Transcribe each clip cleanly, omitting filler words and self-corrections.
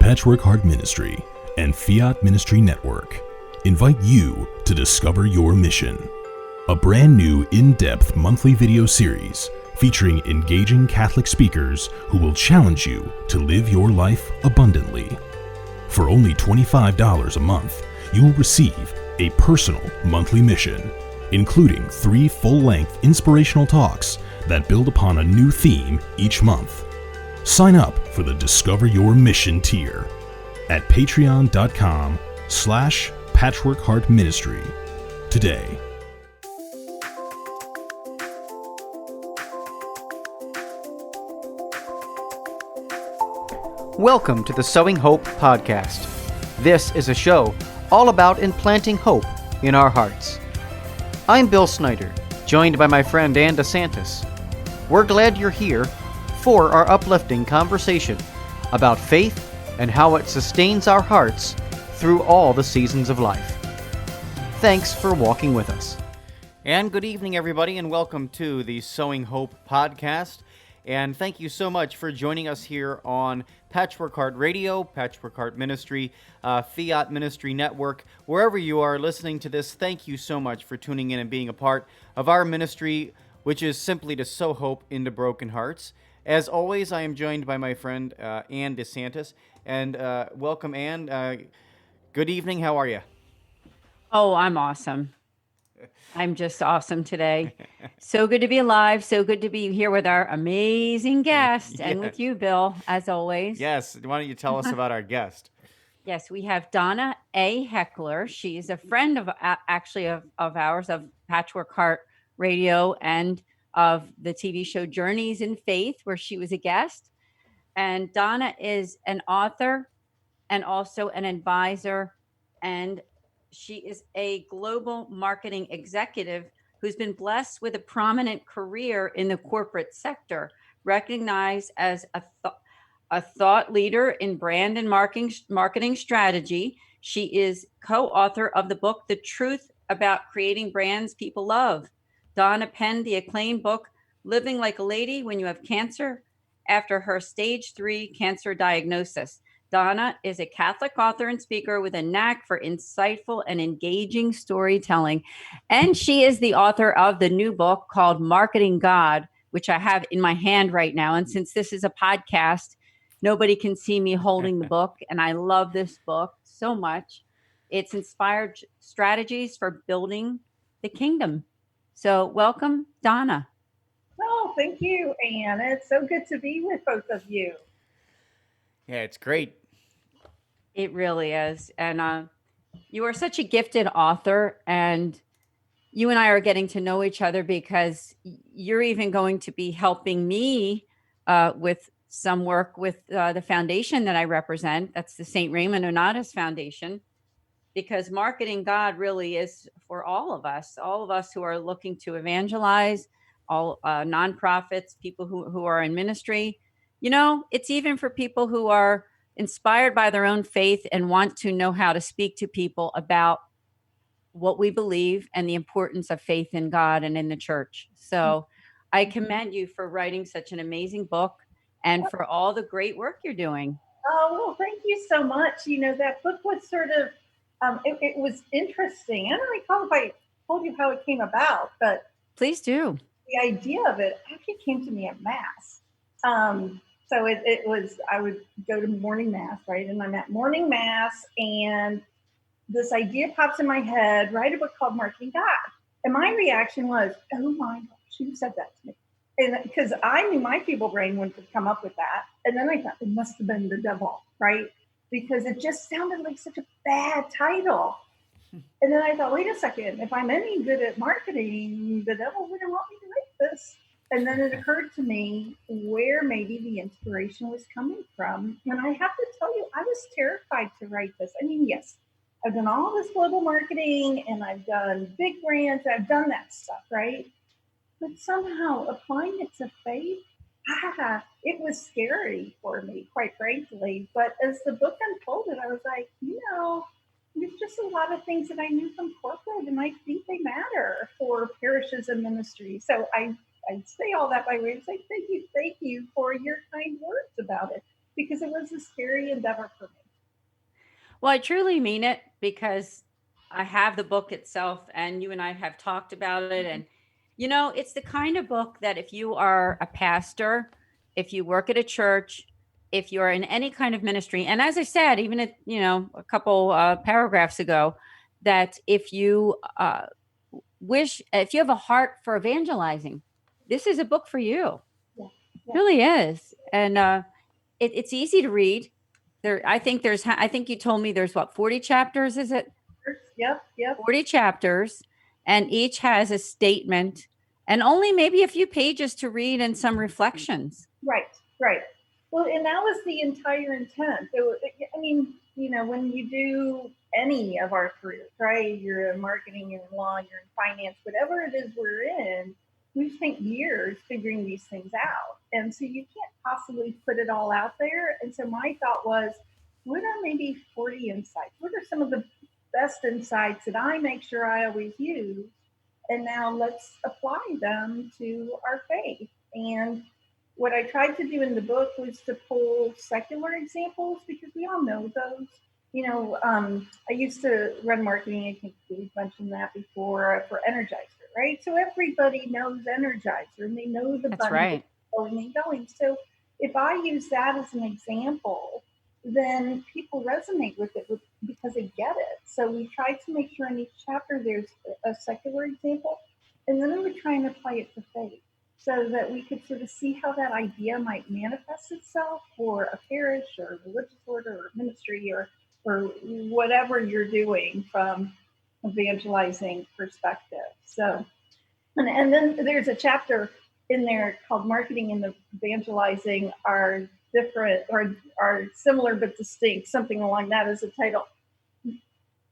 Patchwork Heart Ministry and Fiat Ministry Network invite you to discover your mission. A brand new in-depth monthly video series featuring engaging Catholic speakers who will challenge you to live your life abundantly. For only $25 a month, you will receive a personal monthly mission, including 3 full-length inspirational talks that build upon a new theme each month. Sign up for the Discover Your Mission tier at patreon.com/Patchwork Heart Ministry today. Welcome to the Sowing Hope podcast. This is a show all about implanting hope in our hearts. I'm Bill Snyder, joined by my friend Ann DeSantis. We're glad you're here for our uplifting conversation about faith and how it sustains our hearts through all the seasons of life. Thanks for walking with us. And good evening, everybody, and welcome to the Sowing Hope podcast. And thank you so much for joining us here on Patchwork Heart Radio, Patchwork Heart Ministry, Fiat Ministry Network. Wherever you are listening to this, thank you so much for tuning in and being a part of our ministry, which is simply to sow hope into broken hearts. As always, I am joined by my friend Ann DeSantis. And welcome, Ann. Good evening. How are you? Oh, I'm awesome. I'm just awesome today. So good to be alive. So good to be here with our amazing guest and with you, Bill, as always. Yes. Why don't you tell us about our guest? Yes, we have Donna A. Heckler. She's a friend of ours, of Patchwork Heart Radio and of the TV show Journeys in Faith, where she was a guest. And Donna is an author and also an advisor, and she is a global marketing executive who's been blessed with a prominent career in the corporate sector, recognized as a thought leader in brand and marketing strategy. She is co-author of the book, The Truth About Creating Brands People Love. Donna penned the acclaimed book, Living Like a Lady When You Have Cancer, after her stage 3 cancer diagnosis. Donna is a Catholic author and speaker with a knack for insightful and engaging storytelling. And she is the author of the new book called Marketing God, which I have in my hand right now. And since this is a podcast, nobody can see me holding the book. And I love this book so much. It's inspired strategies for building the kingdom. So welcome, Donna. Oh, thank you, Anne. It's so good to be with both of you. Yeah, it's great. It really is. And you are such a gifted author, and you and I are getting to know each other because you're even going to be helping me with some work with the foundation that I represent. That's the St. Raymond Onatus Foundation, because Marketing God really is for all of us who are looking to evangelize, all nonprofits, people who are in ministry. You know, it's even for people who are inspired by their own faith and want to know how to speak to people about what we believe and the importance of faith in God and in the church. So I commend you for writing such an amazing book and for all the great work you're doing. Oh, well, thank you so much. You know, that book was sort of, it was interesting. I don't recall if I told you how it came about, but please do. The idea of it actually came to me at Mass. So it was, I would go to morning Mass, right? And I'm at morning Mass, and this idea pops in my head, write a book called Marketing God. And my reaction was, oh my gosh, who said that to me? And because I knew my feeble brain wouldn't have come up with that. And then I thought it must have been the devil, right? Because it just sounded like such a bad title. And then I thought, wait a second, if I'm any good at marketing, the devil wouldn't want me to write this. And then it occurred to me where maybe the inspiration was coming from. And I have to tell you, I was terrified to write this. I mean, yes, I've done all this global marketing and I've done big brands. I've done that stuff, right? But somehow applying it to faith, it was scary for me, quite frankly. But as the book unfolded, I was like, you know, there's just a lot of things that I knew from corporate, and I think they matter for parishes and ministries. So I say all that by way of saying thank you for your kind words about it. because it was a scary endeavor for me. Well, I truly mean it, because I have the book itself, and you and I have talked about it. And, it's the kind of book that if you are a pastor, if you work at a church, if you're in any kind of ministry, and as I said, even at, a couple paragraphs ago, that if you if you have a heart for evangelizing, this is a book for you. Yeah, It really is. And it's easy to read. I think you told me there's 40 chapters, is it? Yep. 40 chapters, and each has a statement and only maybe a few pages to read and some reflections. Right. Well, and that was the entire intent. So, I mean, when you do any of our careers, right? You're in marketing, you're in law, you're in finance, whatever it is we're in, we've spent years figuring these things out. And so you can't possibly put it all out there. And so my thought was, what are maybe 40 insights? What are some of the best insights that I make sure I always use? And now let's apply them to our faith. And what I tried to do in the book was to pull secular examples, because we all know those. I used to run marketing. I think we've mentioned that before, for Energizer, right? So everybody knows Energizer, and they know the That's right. going and going. So if I use that as an example, then people resonate with it because they get it. So we tried to make sure in each chapter there's a secular example, and then we would try and apply it to faith, so that we could sort of see how that idea might manifest itself for a parish or a religious order or ministry or whatever you're doing from evangelizing perspective. So, and then there's a chapter in there called Marketing and Evangelizing Are Different, or are Similar but Distinct, something along that as a title,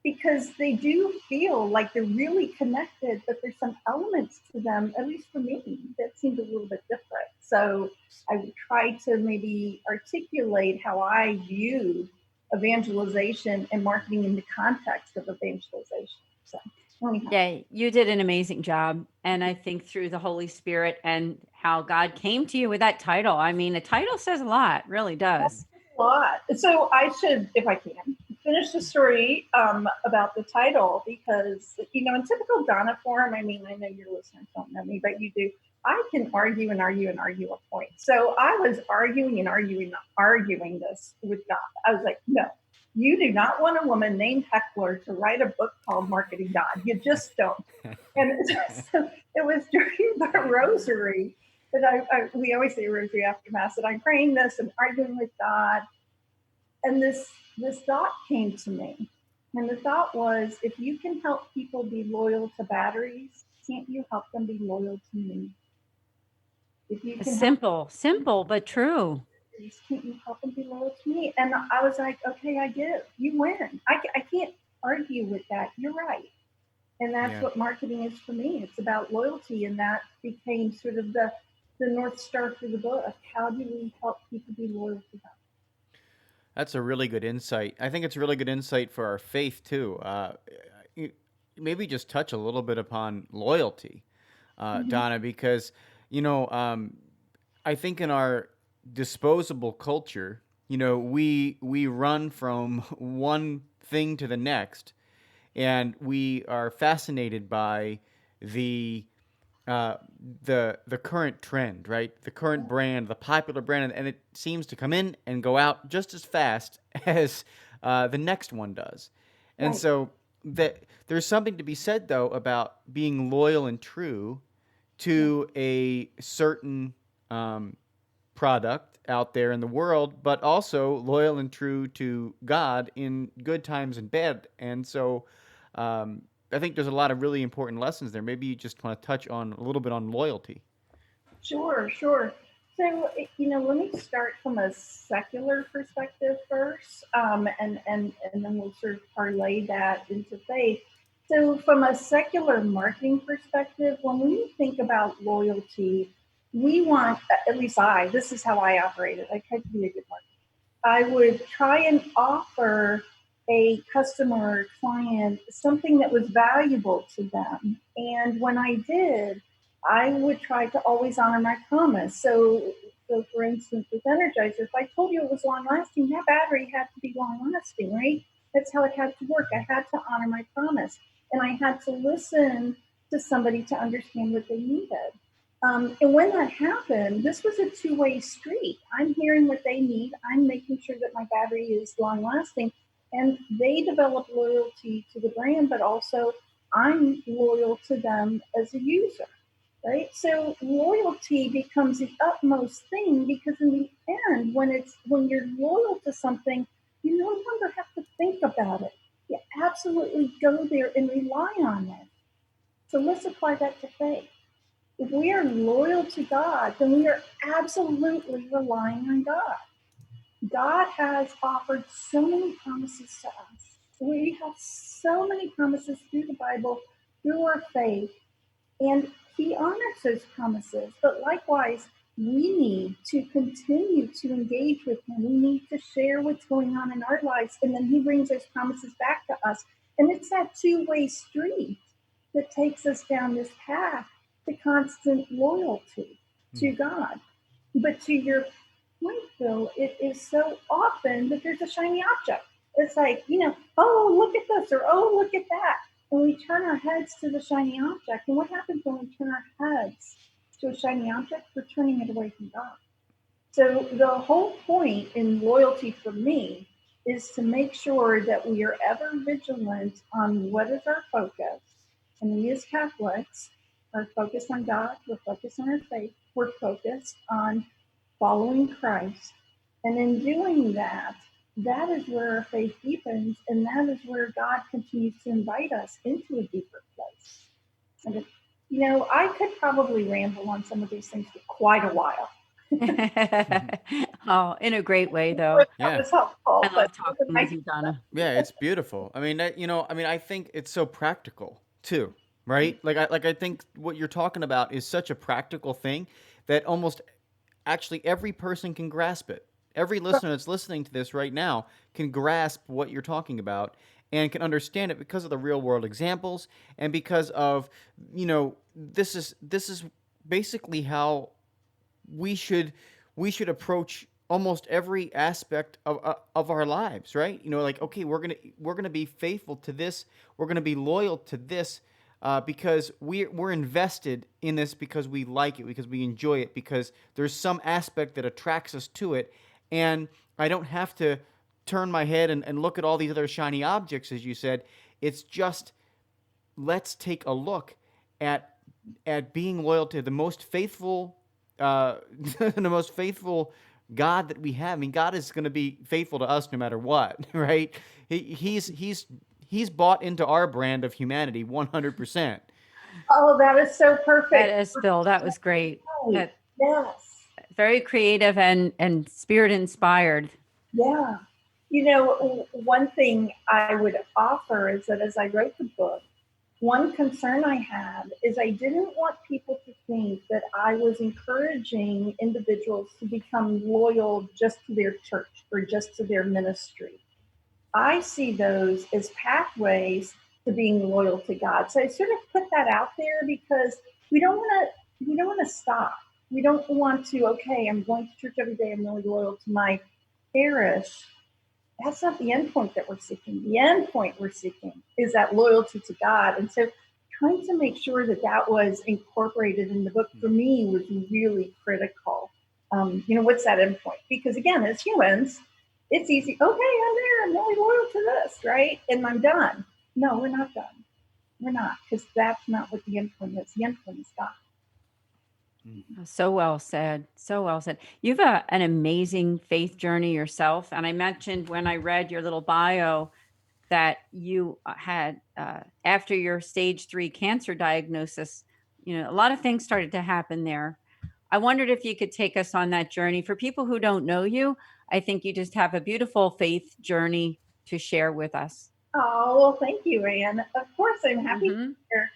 because they do feel like they're really connected, but there's some elements to them, at least for me, that seemed a little bit different. So I would try to maybe articulate how I view evangelization and marketing in the context of evangelization. So yeah, you did an amazing job. And I think through the Holy Spirit and how God came to you with that title. I mean, the title says a lot, really does. A lot. So I should, if I can, finish the story about the title, because, in typical Donna form, I mean, I know your listeners don't know me, but you do. I can argue a point. So I was arguing this with God. I was like, no, you do not want a woman named Heckler to write a book called Marketing God. You just don't. And so it was during the rosary that we always say rosary after Mass, that I'm praying this and arguing with God. And this thought came to me. And the thought was, if you can help people be loyal to batteries, can't you help them be loyal to me? If you can simple, but true. Can't you help them be loyal to me? And I was like, okay, I get it. You win. I can't argue with that. You're right. And that's what marketing is for me. It's about loyalty. And that became sort of the North Star for the book. How do we help people be loyal to them? That's a really good insight. I think it's a really good insight for our faith, too. Maybe just touch a little bit upon loyalty, Donna, because, I think in our disposable culture, we run from one thing to the next, and we are fascinated by the current trend, right? The current brand, the popular brand, and it seems to come in and go out just as fast as the next one does. And so there's something to be said, though, about being loyal and true to a certain product out there in the world, but also loyal and true to God in good times and bad. And so I think there's a lot of really important lessons there. Maybe you just want to touch on a little bit on loyalty. Sure. So, let me start from a secular perspective first, and then we'll sort of parlay that into faith. So from a secular marketing perspective, when we think about loyalty, we want, at least this is how I operated. I tried to be a good marketer. I would try and offer a customer or client something that was valuable to them. And when I did, I would try to always honor my promise. So So for instance, with Energizer, if I told you it was long lasting, that battery had to be long lasting, right? That's how it had to work. I had to honor my promise. And I had to listen to somebody to understand what they needed. And when that happened, this was a two-way street. I'm hearing what they need. I'm making sure that my battery is long lasting. And they develop loyalty to the brand, but also I'm loyal to them as a user, right? So loyalty becomes the utmost thing, because in the end, when you're loyal to something, you no longer have to think about it. You absolutely go there and rely on it. So let's apply that to faith. If we are loyal to God, then we are absolutely relying on God. God has offered so many promises to us. We have so many promises through the Bible, through our faith, and He honors those promises. But likewise, we need to continue to engage with Him. We need to share what's going on in our lives, and then He brings those promises back to us. And it's that two-way street that takes us down this path to constant loyalty to God. But to your point, Phil, it is so often that there's a shiny object. It's like, oh, look at this, or oh, look at that. And we turn our heads to the shiny object. And what happens when we turn our heads to a shiny object? We're turning it away from God. So the whole point in loyalty for me is to make sure that we are ever vigilant on what is our focus. And we as Catholics are focused on God. We're focused on our faith. We're focused on following Christ. And in doing that, that is where our faith deepens, and that is where God continues to invite us into a deeper place. And I could probably ramble on some of these things for quite a while. Oh, in a great way, though. Yeah. Was helpful, I love talking with you, Donna. Yeah, it's beautiful. I mean, I think it's so practical too, right? I think what you're talking about is such a practical thing that almost actually every person can grasp it. Every listener that's listening to this right now can grasp what you're talking about and can understand it because of the real world examples, and because of, this is basically how we should approach almost every aspect of our lives, right? Okay, we're gonna be faithful to this. We're gonna be loyal to this, because we're invested in this, because we like it, because we enjoy it, because there's some aspect that attracts us to it, and I don't have to turn my head and look at all these other shiny objects, as you said. It's just, let's take a look at being loyal to the most faithful, the most faithful God that we have. I mean, God is going to be faithful to us no matter what, right? He's bought into our brand of humanity 100%. Oh, that is so perfect. That is, Phil. That was great. Yes. Very creative and spirit inspired. Yeah. One thing I would offer is that as I wrote the book, one concern I had is I didn't want people to think that I was encouraging individuals to become loyal just to their church or just to their ministry. I see those as pathways to being loyal to God. So I sort of put that out there because we don't want to stop. We don't want to, okay, I'm going to church every day, I'm really loyal to my parish. That's not the end point that we're seeking. The end point we're seeking is that loyalty to God. And so trying to make sure that was incorporated in the book for me was really critical. What's that end point? Because again, as humans, it's easy. Okay, I'm there. I'm really loyal to this, right? And I'm done. No, we're not done. We're not, because that's not what the end point is. The end point is God. So well said. So well said. You have an amazing faith journey yourself. And I mentioned when I read your little bio that you had, after your stage 3 cancer diagnosis, a lot of things started to happen there. I wondered if you could take us on that journey. For people who don't know you, I think you just have a beautiful faith journey to share with us. Oh, well, thank you, Anne. Of course, I'm happy to be here.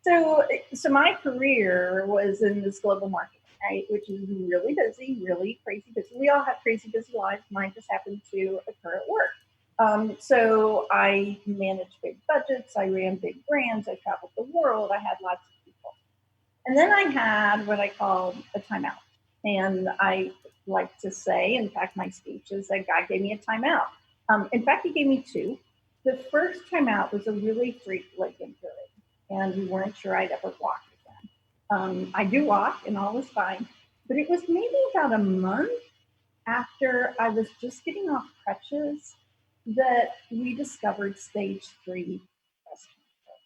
So my career was in this global marketing, right, which is really busy, really crazy busy. We all have crazy busy lives. Mine just happened to occur at work. So I managed big budgets. I ran big brands. I traveled the world. I had lots of people. And then I had what I called a timeout. And I like to say, in fact, my speech is that God gave me a timeout. In fact, he gave me two. The first timeout was a really freak leg injury, and we weren't sure I'd ever walk again. I do walk, and all was fine, but it was maybe about a month after I was just getting off crutches that we discovered stage 3 breast cancer.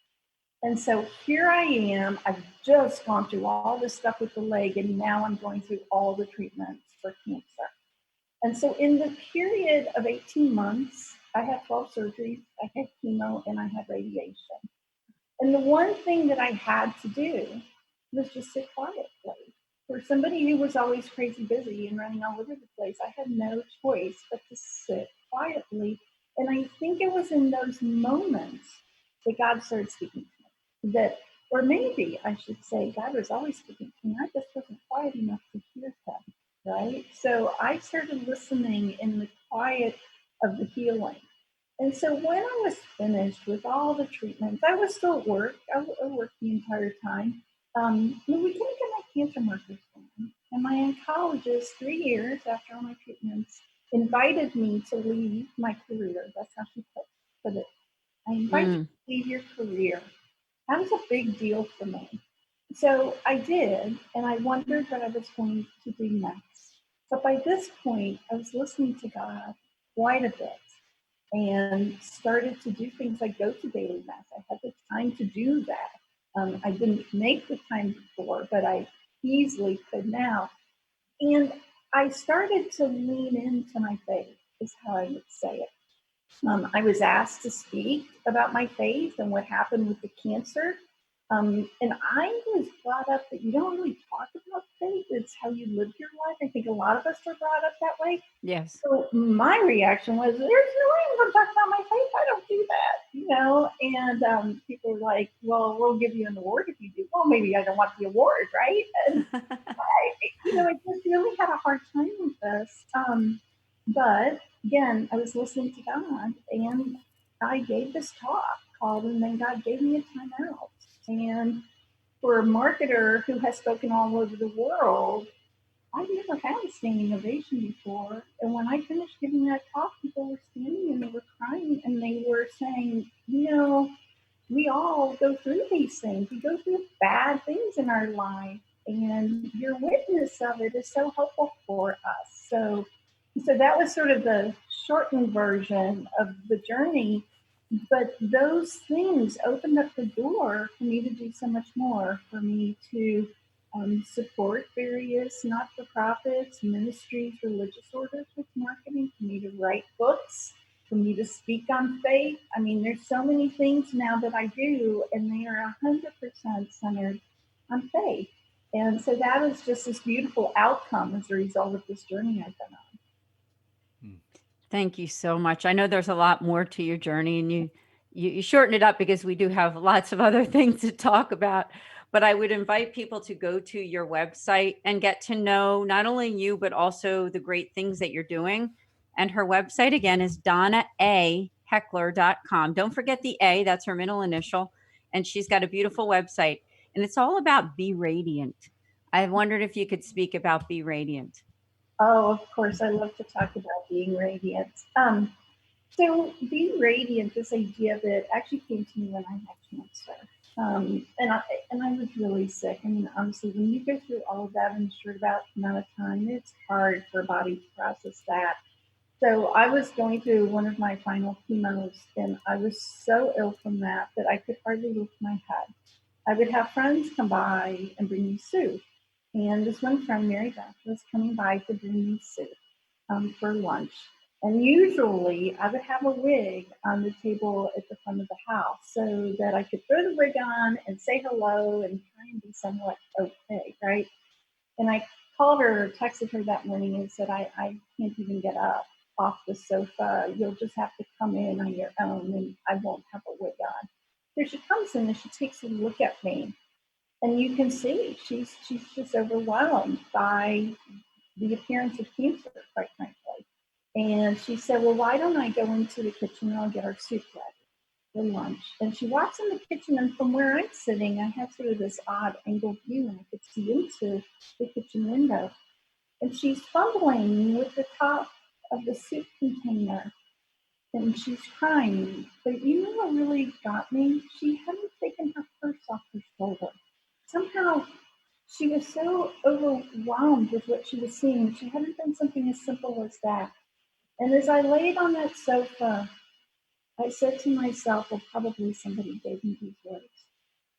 And so here I am. I've just gone through all this stuff with the leg, and now I'm going through all the treatments for cancer. And so in the period of 18 months, I had 12 surgeries, I had chemo, and I had radiation. And the one thing that I had to do was just sit quietly. For somebody who was always crazy busy and running all over the place, I had no choice but to sit quietly. And I think it was in those moments that God started speaking to me. That, or maybe I should say, God was always speaking to me. I just wasn't quiet enough to hear him, right? So I started listening in the quiet of the healing. And so when I was finished with all the treatments, I was still at work. I worked the entire time. We couldn't get my cancer markers down. And my oncologist, 3 years after all my treatments, invited me to leave my career. That's how she put it. I invite you to leave your career. That was a big deal for me. So I did, and I wondered what I was going to do next. But by this point, I was listening to God quite a bit and started to do things like go to daily mass. I had the time to do that. I didn't make the time before, but I easily could now. And I started to lean into my faith, is how I would say it. I was asked to speak about my faith and what happened with the cancer. And I was brought up that you don't really talk about faith. It's how you live your life. I think a lot of us are brought up that way. Yes. So my reaction was, there's no way I'm going to talk about my faith. I don't do that, And people were like, well, we'll give you an award if you do. Well, maybe I don't want the award, right? And I just really had a hard time with this. But again, I was listening to God, and I gave this talk called, and then God gave me a timeout. And for a marketer who has spoken all over the world, I've never had a standing ovation before. And when I finished giving that talk, people were standing and they were crying and they were saying, we all go through these things. We go through bad things in our life, and your witness of it is so helpful for us. So that was sort of the shortened version of the journey. But those things opened up the door for me to do so much more, for me to support various not-for-profits, ministries, religious orders with marketing, for me to write books, for me to speak on faith. I mean, there's so many things now that I do, and they are 100% centered on faith. And so that is just this beautiful outcome as a result of this journey I've been on. Thank you so much. I know there's a lot more to your journey, and you shorten it up because we do have lots of other things to talk about. But I would invite people to go to your website and get to know not only you, but also the great things that you're doing. And her website, again, is DonnaA.Heckler.com. Don't forget the A, that's her middle initial. And she's got a beautiful website. And it's all about Be Radiant. I wondered if you could speak about Be Radiant. Oh, of course. I love to talk about being radiant. So being radiant, this idea of it actually came to me when I had cancer. And I was really sick. I mean, honestly, when you go through all of that in a short amount of time, it's hard for a body to process that. So I was going through one of my final chemos, and I was so ill from that I could hardly lift my head. I would have friends come by and bring me soup. And this one friend, Mary Beth, was coming by to bring me soup for lunch. And usually I would have a wig on the table at the front of the house so that I could throw the wig on and say hello and try and be somewhat okay, right? And I called her, texted her that morning and said, I can't even get up off the sofa. You'll just have to come in on your own, and I won't have a wig on. So she comes in and she takes a look at me. And you can see she's just overwhelmed by the appearance of cancer, quite frankly. And she said, well, why don't I go into the kitchen and I'll get our soup ready for lunch. And she walks in the kitchen, and from where I'm sitting, I have sort of this odd angle view, and I could see into the kitchen window. and she's fumbling with the top of the soup container, and she's crying. But you know what really got me? She hadn't taken her purse off her shoulder. Somehow she was so overwhelmed with what she was seeing. She hadn't done something as simple as that. And as I laid on that sofa, I said to myself, well, probably somebody gave me these words.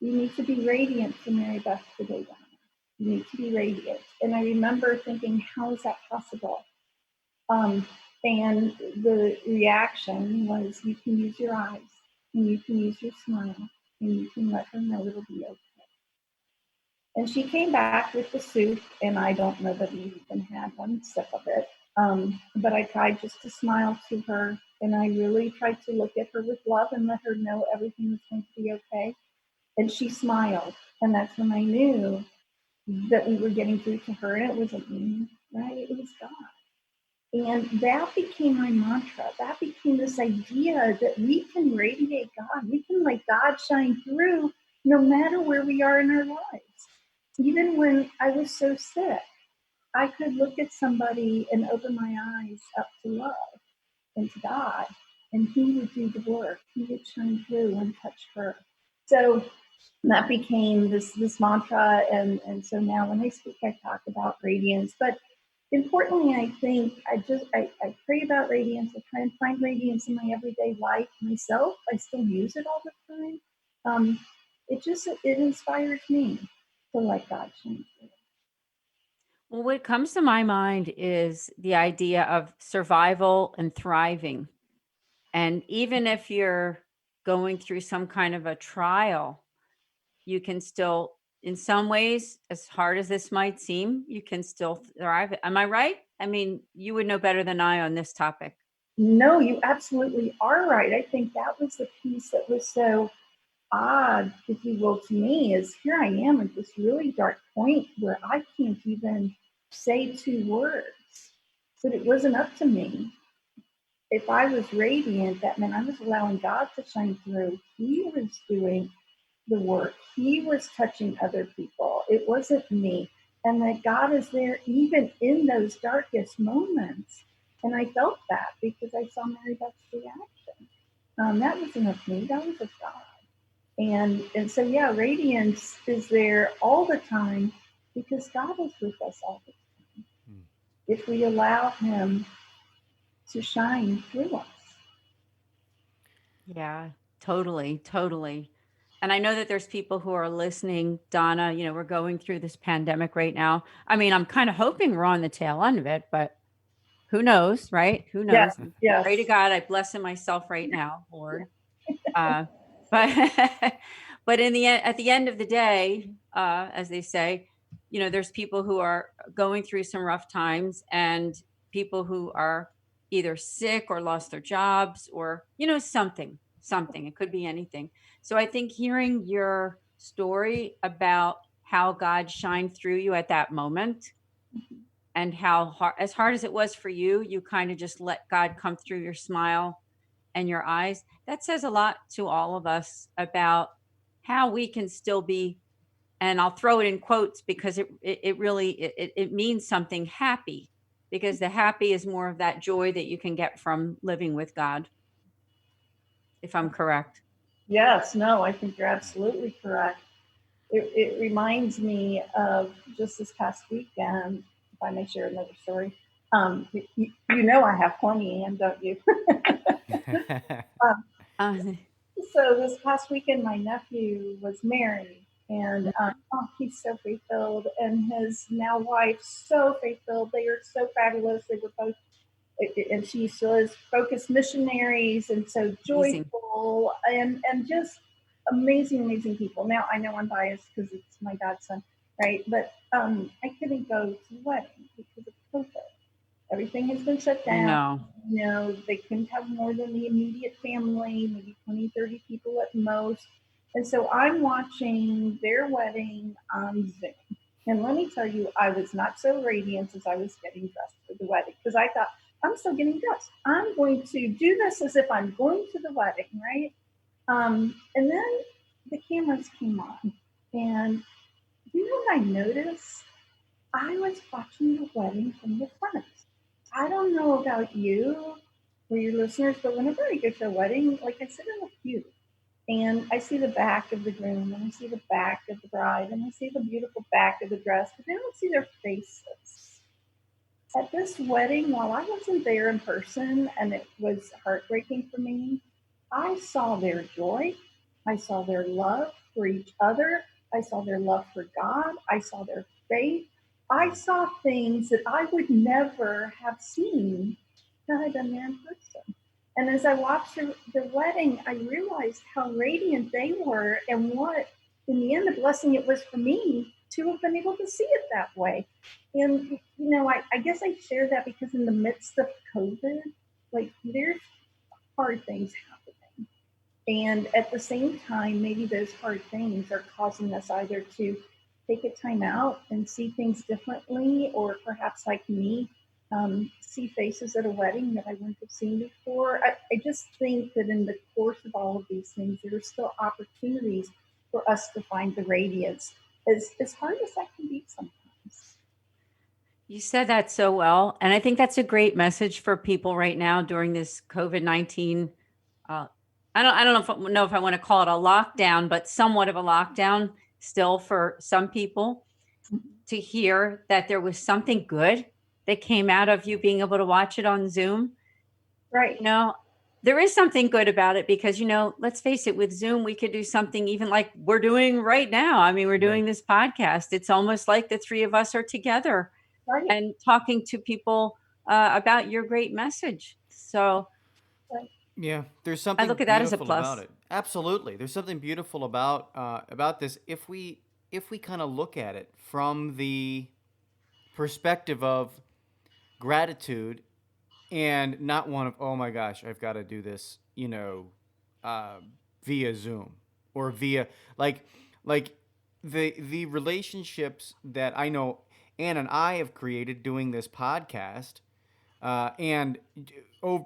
You need to be radiant for Mary Beth today, Donna. You need to be radiant. And I remember thinking, how is that possible? And the reaction was, you can use your eyes, and you can use your smile, and you can let her know it'll be okay. And she came back with the soup, and I don't know that we even had one sip of it. But I tried just to smile to her, and I really tried to look at her with love and let her know everything was going to be okay. And she smiled, and that's when I knew that we were getting through to her, and it wasn't me, right? It was God. And that became my mantra. That became this idea that we can radiate God. We can let God shine through no matter where we are in our lives. Even when I was so sick, I could look at somebody and open my eyes up to love and to God, and He would do the work. He would shine through and touch her. So that became this mantra, and so now when I speak, I talk about radiance. But importantly, I think I pray about radiance. I try and find radiance in my everyday life myself. I still use it all the time. It inspires me to let God shine through. Well, what comes to my mind is the idea of survival and thriving. And even if you're going through some kind of a trial, you can still, in some ways, as hard as this might seem, you can still thrive. Am I right? I mean, you would know better than I on this topic. No, you absolutely are right. I think that was the piece that was so odd, if you will, to me, is here I am at this really dark point where I can't even say 2 words. But it wasn't up to me. If I was radiant, that meant I was allowing God to shine through. He was doing the work. He was touching other people. It wasn't me. And that God is there even in those darkest moments. And I felt that because I saw Mary Beth's reaction. That wasn't of me. That was of God. And so, yeah, radiance is there all the time because God is with us all the time. If we allow Him to shine through us. Yeah, totally, totally. And I know that there's people who are listening, Donna, we're going through this pandemic right now. I mean, I'm kind of hoping we're on the tail end of it, but who knows, right? Who knows? Yes, yes. Pray to God, I bless myself right now, Lord. But but in the end, at the end of the day, as they say, there's people who are going through some rough times, and people who are either sick or lost their jobs, or something. It could be anything. So I think hearing your story about how God shined through you at that moment, and how as hard as it was for you, you kind of just let God come through your smile and your eyes. That says a lot to all of us about how we can still be, and I'll throw it in quotes because it really it means something, happy, because the happy is more of that joy that you can get from living with God, if I'm correct. Yes, no, I think you're absolutely correct. It reminds me of just this past weekend, if I may share another story. You I have plenty, and don't you? So this past weekend, my nephew was married, and he's so faith-filled, and his now wife, so faith-filled. They are so fabulous. They were both, and she still is focused missionaries, and so joyful, and just amazing people. Now I know I'm biased because it's my godson, right? But I couldn't go to the wedding because of COVID. Everything has been shut down. No. They couldn't have more than the immediate family, maybe 20, 30 people at most. And so I'm watching their wedding on Zoom. And let me tell you, I was not so radiant as I was getting dressed for the wedding, because I thought, I'm still getting dressed. I'm going to do this as if I'm going to the wedding, right? And then the cameras came on. And you know what I noticed? I was watching the wedding from the front. I don't know about you or your listeners, but whenever I go to a wedding, like I sit in the pew and I see the back of the groom and I see the back of the bride and I see the beautiful back of the dress, but I don't see their faces. At this wedding, while I wasn't there in person and it was heartbreaking for me, I saw their joy. I saw their love for each other. I saw their love for God. I saw their faith. I saw things that I would never have seen had I been there in person. And as I watched the wedding, I realized how radiant they were and what, in the end, the blessing it was for me to have been able to see it that way. And, I guess I share that because in the midst of COVID, like there's hard things happening. And at the same time, maybe those hard things are causing us either to take a time out and see things differently, or perhaps like me, see faces at a wedding that I wouldn't have seen before. I just think that in the course of all of these things, there are still opportunities for us to find the radiance, as hard as that can be sometimes. You said that so well. And I think that's a great message for people right now during this COVID-19. I don't know if I want to call it a lockdown, but somewhat of a lockdown still for some people, to hear that there was something good that came out of you being able to watch it on Zoom. Right. There is something good about it because, let's face it, with Zoom, we could do something even like we're doing right now. I mean, we're doing this podcast. It's almost like the three of us are together. Right. And talking to people about your great message. So Yeah, there's something I look at that as a beautiful plus. about it. Absolutely, there's something beautiful about this if we kind of look at it from the perspective of gratitude and not one of, oh my gosh, I've got to do this, via Zoom or via like the relationships that I know Ann and I have created doing this podcast, and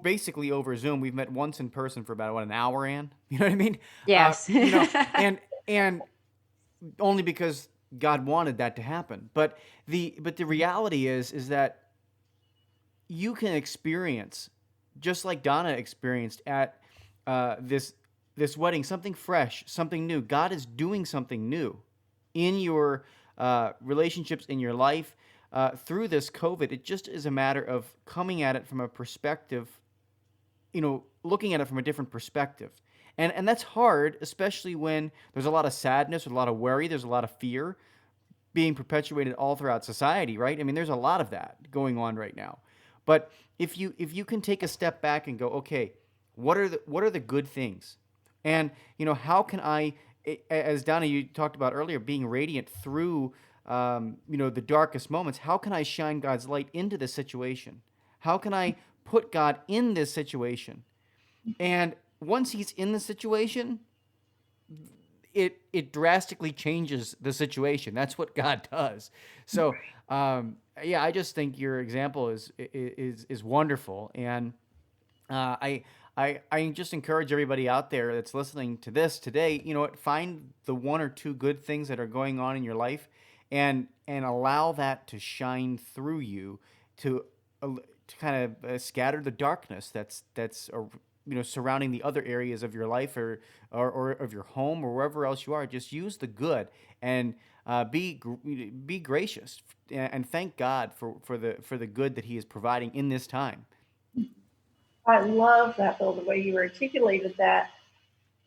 basically over Zoom. We've met once in person for about an hour, Ann. You know what I mean? Yes. And only because God wanted that to happen. But the reality is that you can experience, just like Donna experienced at this wedding, something fresh, something new. God is doing something new in your relationships, in your life, through this COVID. It just is a matter of coming at it from a perspective, looking at it from a different perspective. And that's hard, especially when there's a lot of sadness, a lot of worry, there's a lot of fear being perpetuated all throughout society, right? I mean, there's a lot of that going on right now. But if you can take a step back and go, okay, what are the good things? And, how can I, as Donna, you talked about earlier, being radiant through, the darkest moments, how can I shine God's light into this situation? How can I put God in this situation? And once he's in the situation, it drastically changes the situation. That's what God does. So, yeah, I just think your example is wonderful, and I just encourage everybody out there that's listening to this today. Find the one or two good things that are going on in your life, and allow that to shine through you to kind of scatter the darkness that's surrounding the other areas of your life or of your home or wherever else you are. Just use the good and be gracious and thank God for the good that He is providing in this time. I love that, Bill, the way you articulated that.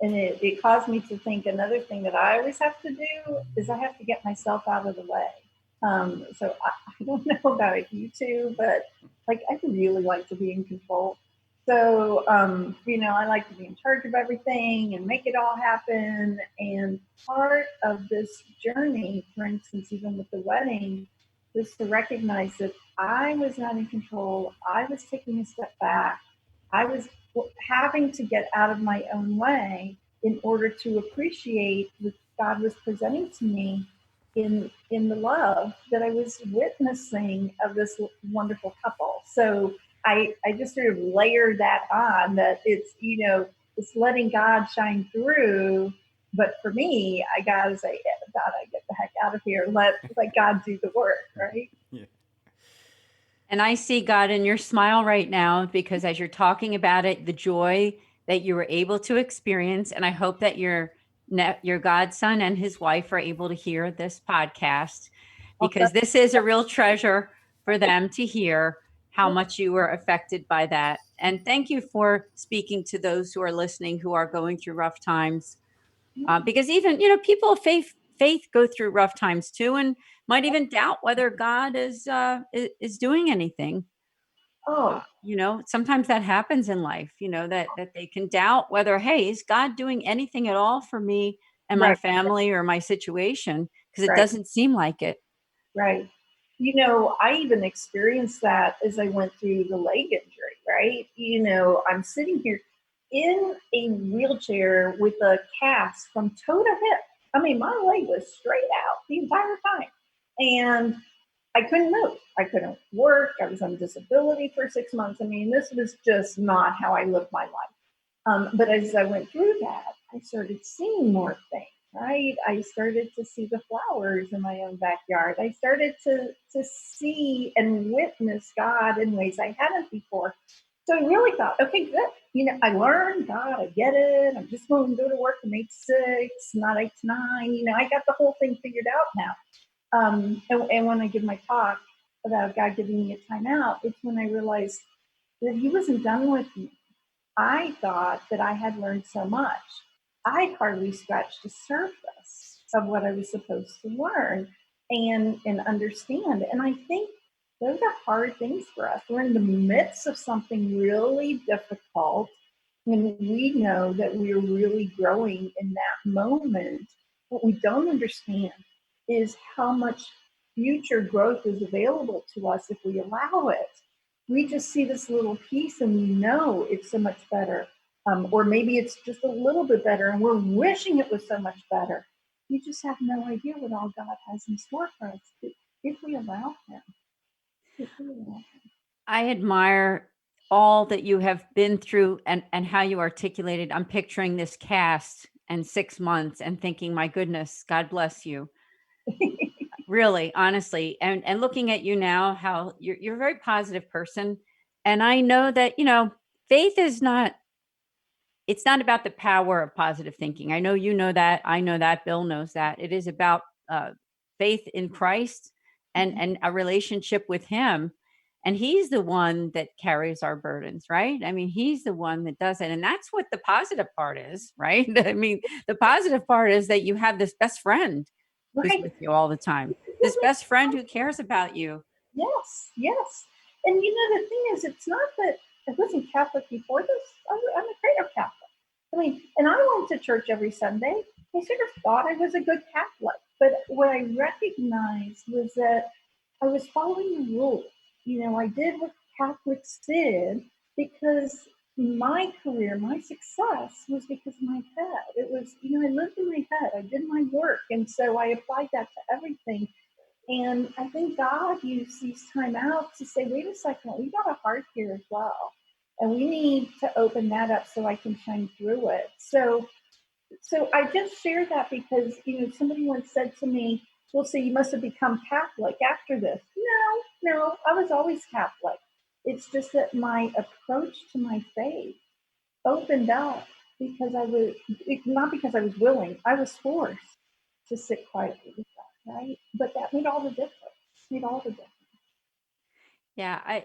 And it caused me to think another thing that I always have to do is I have to get myself out of the way. So I don't know about you two, but I really like to be in control. So, I like to be in charge of everything and make it all happen. And part of this journey, for instance, even with the wedding, was to recognize that I was not in control. I was taking a step back. I was having to get out of my own way in order to appreciate what God was presenting to me in the love that I was witnessing of this wonderful couple. So I just sort of layered that on, that it's, it's letting God shine through But for me, I gotta say, God, I get the heck out of here. Let God do the work, right? Yeah. And I see God in your smile right now, because as you're talking about it, the joy that you were able to experience, and I hope that your godson and his wife are able to hear this podcast, because this is a real treasure for them to hear how much you were affected by that. And thank you for speaking to those who are listening who are going through rough times, because even people of faith go through rough times too, and might even doubt whether God is doing anything. Oh, Sometimes that happens in life, that they can doubt whether, hey, is God doing anything at all for me and my right, family or my situation? Because it right, doesn't seem like it. right. I even experienced that as I went through the leg injury, right? I'm sitting here in a wheelchair with a cast from toe to hip. I mean, my leg was straight out the entire time. And I couldn't move. I couldn't work. I was on disability for 6 months. I mean, this was just not how I lived my life. But as I went through that, I started seeing more things, right? I started to see the flowers in my own backyard. I started to see and witness God in ways I hadn't before. So I really thought, okay, good. I learned, God, I get it. I'm just going to go to work from 8 to 6, not 8 to 9. I got the whole thing figured out now. And when I give my talk about God giving me a timeout, it's when I realized that He wasn't done with me. I thought that I had learned so much. I'd hardly scratched the surface of what I was supposed to learn and understand. And I think those are hard things for us. We're in the midst of something really difficult, and we know that we're really growing in that moment. What we don't understand is how much future growth is available to us if we allow it. We just see this little piece and we know it's so much better. Or maybe it's just a little bit better and we're wishing it was so much better. You just have no idea what all God has in store for us if we allow Him. If we allow Him. I admire all that you have been through and how you articulated. I'm picturing this cast and 6 months and thinking, my goodness, God bless you. Really, honestly. And looking at you now, how you're a very positive person. And I know that, faith is not, it's not about the power of positive thinking. I know you know that. I know that. Bill knows that. It is about faith in Christ and a relationship with Him. And He's the one that carries our burdens, right? I mean, He's the one that does it. And that's what the positive part is, right? I mean, the positive part is that you have this best friend who's Right? with you all the time, this best friend who cares about you. Yes, yes. And the thing is, it's not that I wasn't Catholic before this. I'm a greater Catholic. I mean, and I went to church every Sunday. I sort of thought I was a good Catholic. But what I recognized was that I was following the rules. I did what Catholics did because my career, my success was because of my head. It was, I lived in my head. I did my work. And so I applied that to everything. And I think God used these timeouts to say, wait a second, we got a heart here as well. And we need to open that up so I can shine through it. So I just share that because, somebody once said to me, well, so you must have become Catholic after this. No, I was always Catholic. It's just that my approach to my faith opened up because not because I was willing, I was forced to sit quietly with that, right? But that made all the difference. Made all the difference. Yeah,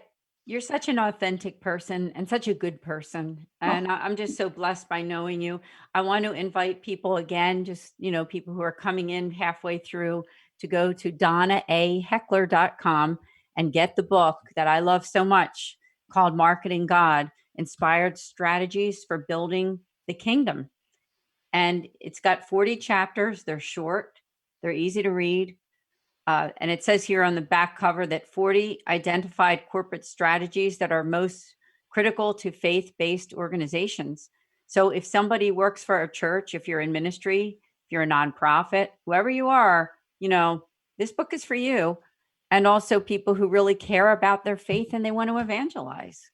you're such an authentic person and such a good person. Oh, And I'm just so blessed by knowing you. I want to invite people again, just, people who are coming in halfway through, to go to DonnaAHeckler.com and get the book that I love so much, called Marketing God: Inspired Strategies for Building the Kingdom. And it's got 40 chapters. They're short, they're easy to read. And it says here on the back cover that 40 identified corporate strategies that are most critical to faith-based organizations. So if somebody works for a church, if you're in ministry, if you're a nonprofit, whoever you are, this book is for you. And also people who really care about their faith and they want to evangelize.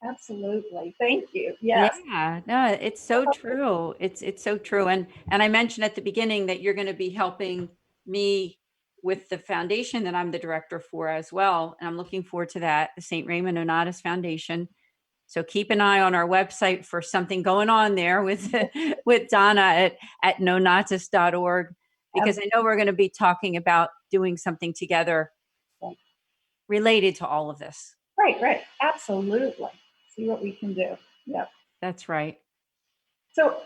Absolutely. Thank you. Yes. Yeah, no, it's so true. It's so true. And I mentioned at the beginning that you're going to be helping me with the foundation that I'm the director for as well. And I'm looking forward to that, the St. Raymond Nonatus Foundation. So keep an eye on our website for something going on there with with Donna at nonatus.org, because I know we're going to be talking about doing something together related to all of this. Right. Absolutely. See what we can do. Yep. That's right. So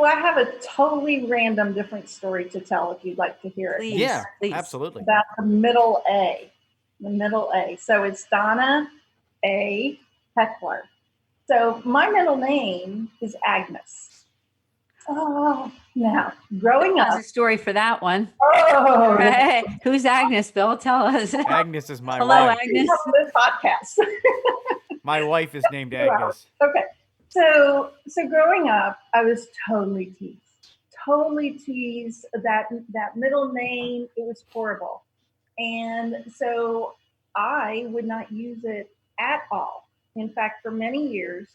I have a totally random different story to tell if you'd like to hear it. Please, Yeah, please. absolutely. About the middle A. The middle A. So it's Donna A. Heckler. So my middle name is Agnes. Oh, now growing up. There's a story for that one. Oh, Hey, who's Agnes, Bill? Tell us. Agnes is my Hello, wife. Agnes. This podcast. My wife is named Agnes. Okay. So growing up, I was totally teased. Totally teased. That middle name, it was horrible. And so I would not use it at all. In fact, for many years,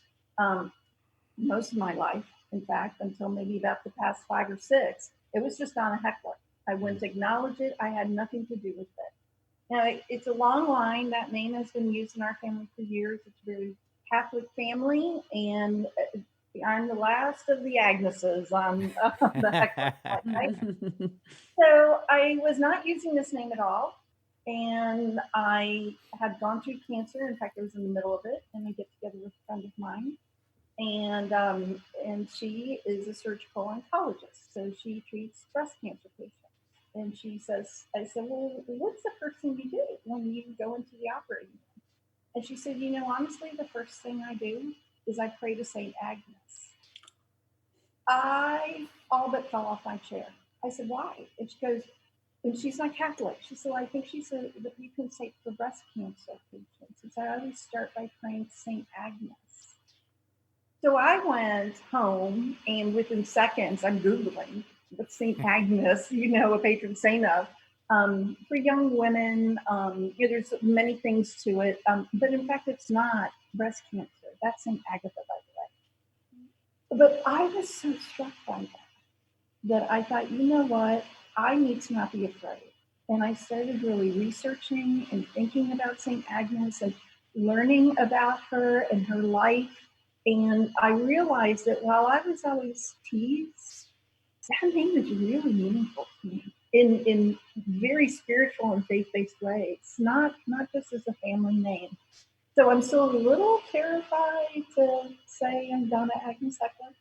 most of my life, in fact, until maybe about the past 5 or 6, it was just Donna Heckler. I wouldn't acknowledge it. I had nothing to do with it. Now, it's a long line. That name has been used in our family for years. It's a very Catholic family, and I'm the last of the Agneses on the Heckler line. So I was not using this name at all. And I had gone through cancer. In fact, I was in the middle of it, and I get together with a friend of mine. And she is a surgical oncologist. So she treats breast cancer patients. And she says, I said, well, what's the first thing you do when you go into the operating room? And she said, honestly, the first thing I do is I pray to St. Agnes. I all but fell off my chair. I said, why? And she goes, and she's not Catholic. She said, I think she said that you can say for breast cancer patients. And so I always start by praying to St. Agnes. So I went home, and within seconds, I'm Googling what St. Agnes, a patron saint of. For young women, there's many things to it. But in fact, it's not breast cancer. That's St. Agatha, by the way. But I was so struck by that I thought, you know what? I need to not be afraid. And I started really researching and thinking about St. Agnes and learning about her and her life. And I realized that while I was always teased, that name is really meaningful to me in very spiritual and faith-based ways, not just as a family name. So I'm still a little terrified to say I'm Donna Agnes Heckler.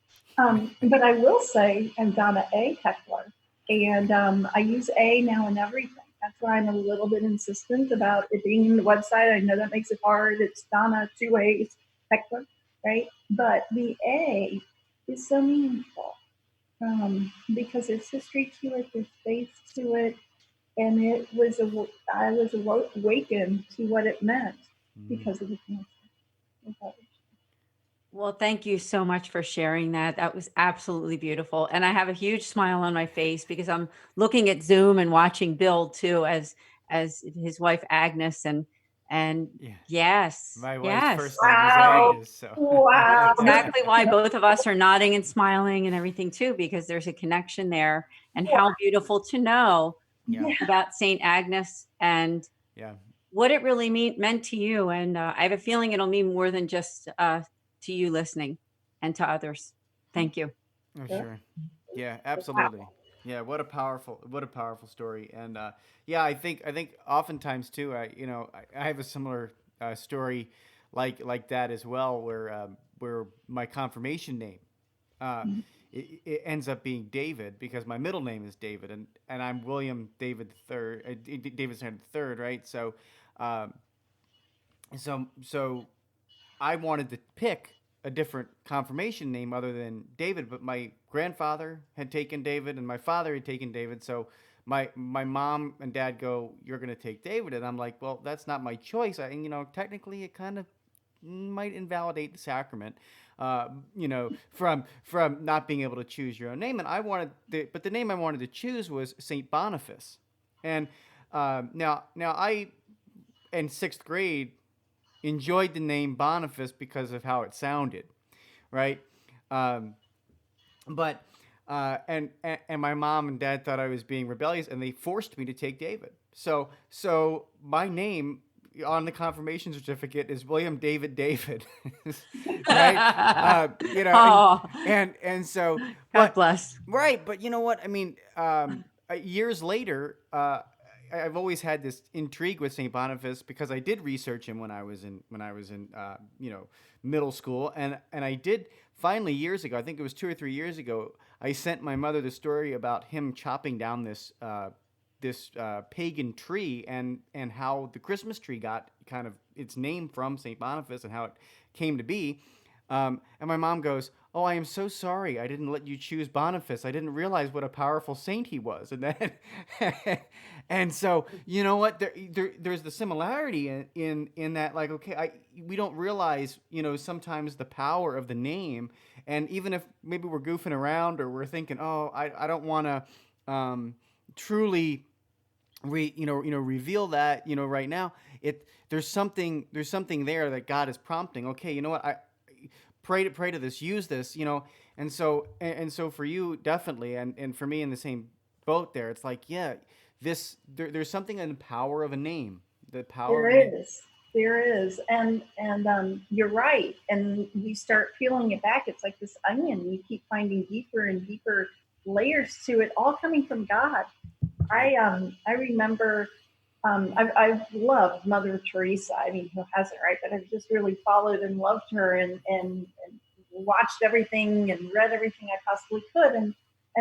But I will say I'm Donna A. Heckler. And I use A now in everything. That's why I'm a little bit insistent about it being in the website. I know that makes it hard. It's Donna, 2 A's, Heckler, right? But the A is so meaningful because there's history to it, there's faith to it. And I was awakened to what it meant because of the cancer. Well, thank you so much for sharing that. That was absolutely beautiful. And I have a huge smile on my face because I'm looking at Zoom and watching Bill too, as his wife Agnes and yes. My wife's yes. first name is Agnes. So. Wow. That's exactly why both of us are nodding and smiling and everything too, because there's a connection there. And how beautiful to know about St. Agnes and what it really meant to you. And I have a feeling it'll mean more than just to you listening and to others. Thank you. Oh, sure. Yeah, absolutely. Yeah, what a powerful story. And I think oftentimes too, I have a similar story like that as well, where my confirmation name it ends up being David because my middle name is David, and I'm William David III, David III, right? So I wanted to pick a different confirmation name other than David, but my grandfather had taken David and my father had taken David. So my mom and dad go, "You're going to take David." And I'm like, "Well, that's not my choice." Technically it kind of might invalidate the sacrament, from not being able to choose your own name. And but the name I wanted to choose was St. Boniface. And now I, in 6th grade, enjoyed the name Boniface because of how it sounded, right? Um, but and my mom and dad thought I was being rebellious, and they forced me to take David. So my name on the confirmation certificate is William David David, right? Oh, And so, God but bless. right, but you know what? I mean, years later, I've always had this intrigue with Saint Boniface because I did research him when I was in middle school, and I did finally years ago. I think it was 2 or 3 years ago. I sent my mother the story about him chopping down this pagan tree and how the Christmas tree got kind of its name from Saint Boniface and how it came to be. And my mom goes, "Oh, I am so sorry. I didn't let you choose Boniface. I didn't realize what a powerful saint he was." And then, and so you know what? There's the similarity in that, like, okay, we don't realize, sometimes the power of the name, and even if maybe we're goofing around or we're thinking, oh, I don't want to truly reveal that right now. There's something there that God is prompting. Okay, you know what? I pray to this, use this, and so for you definitely, and for me in the same boat there. It's like, yeah, there's something in the power of a name, the power of a name. There is, and you're right. And we start peeling it back. It's like this onion. You keep finding deeper and deeper layers to it, all coming from God. I remember, I've loved Mother Teresa. I mean, who hasn't, right? But I've just really followed and loved her, and watched everything and read everything I possibly could. And